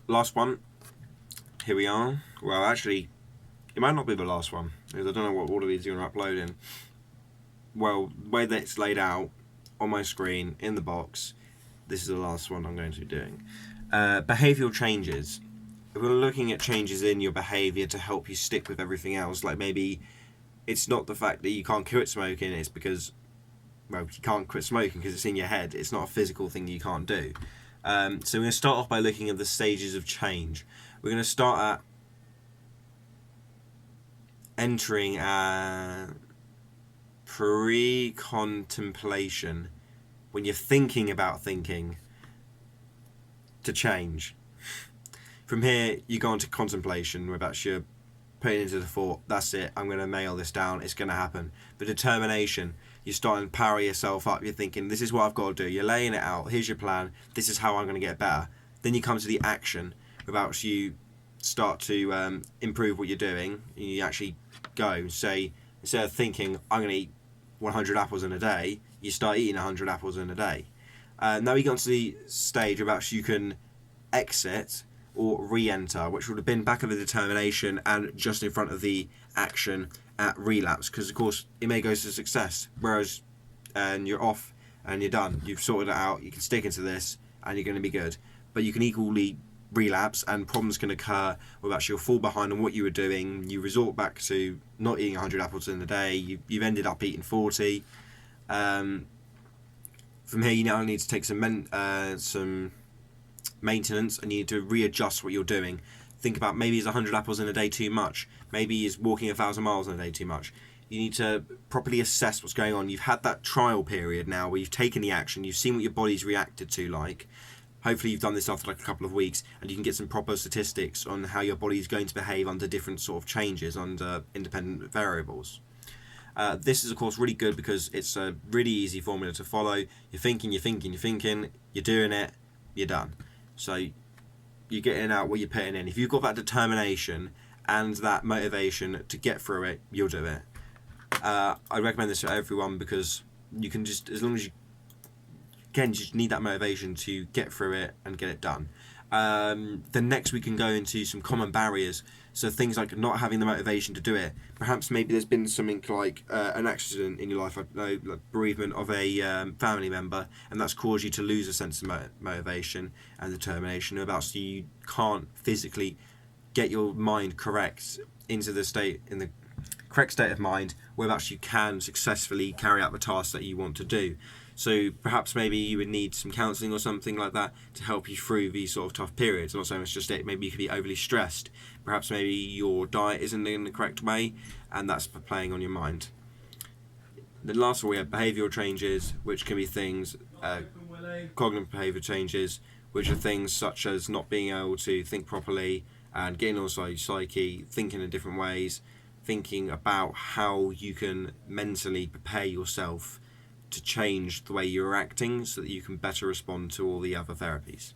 last one. Here we are. Well, actually, it might not be the last one, because I don't know what order these are going to upload in. Well, the way that it's laid out on my screen, in the box, this is the last one I'm going to be doing. Behavioural changes. If we're looking at changes in your behaviour to help you stick with everything else, like maybe it's not the fact that you can't quit smoking, it's because, well, you can't quit smoking because it's in your head. It's not a physical thing you can't do. So we're going to start off by looking at the stages of change. We're going to start at entering pre-contemplation, when you're thinking about thinking, to change. From here, you go on to contemplation, where that's you're putting into the thought, that's it, I'm going to nail this down, it's going to happen. The determination, you're starting to power yourself up, you're thinking, this is what I've got to do, you're laying it out, here's your plan, this is how I'm going to get better. Then you come to the action, without you start to improve what you're doing, you actually go, say, instead of thinking, I'm going to eat 100 apples in a day, you start eating 100 apples in a day. Now we get onto the stage about you can exit or re-enter, which would have been back of the determination and just in front of the action at relapse, because of course it may go to success, whereas and you're off and you're done, you've sorted it out, you can stick into this and you're going to be good. But you can equally relapse and problems can occur where actually you'll fall behind on what you were doing, you resort back to not eating 100 apples in a day, you've ended up eating 40. From here you now need to take some maintenance, and you need to readjust what you're doing. Think about, maybe is 100 apples in a day too much? Maybe is walking 1,000 miles in a day too much? You need to properly assess what's going on. You've had that trial period now where you've taken the action, you've seen what your body's reacted to like. Hopefully you've done this after like a couple of weeks, and you can get some proper statistics on how your body is going to behave under different sort of changes, under independent variables. This is of course really good because it's a really easy formula to follow. You're thinking, you're doing it, you're done. So you're getting out what you're putting in. If you've got that determination and that motivation to get through it, you'll do it. I recommend this for everyone because you can just, as long as you just need that motivation to get through it and get it done. Then next we can go into some common barriers. So things like not having the motivation to do it. Perhaps maybe there's been something like an accident in your life, I don't know, like bereavement of a family member, and that's caused you to lose a sense of motivation and determination about, so you can't physically get your mind correct into the correct state of mind where actually you can successfully carry out the tasks that you want to do. So perhaps maybe you would need some counselling or something like that to help you through these sort of tough periods. I'm not saying it's just it. Maybe you could be overly stressed. Perhaps maybe your diet isn't in the correct way, and that's playing on your mind. The last one we have behavioural changes, which can be things, cognitive behaviour changes, which are things such as not being able to think properly and getting also your psyche, thinking in different ways, thinking about how you can mentally prepare yourself to change the way you're acting so that you can better respond to all the other therapies.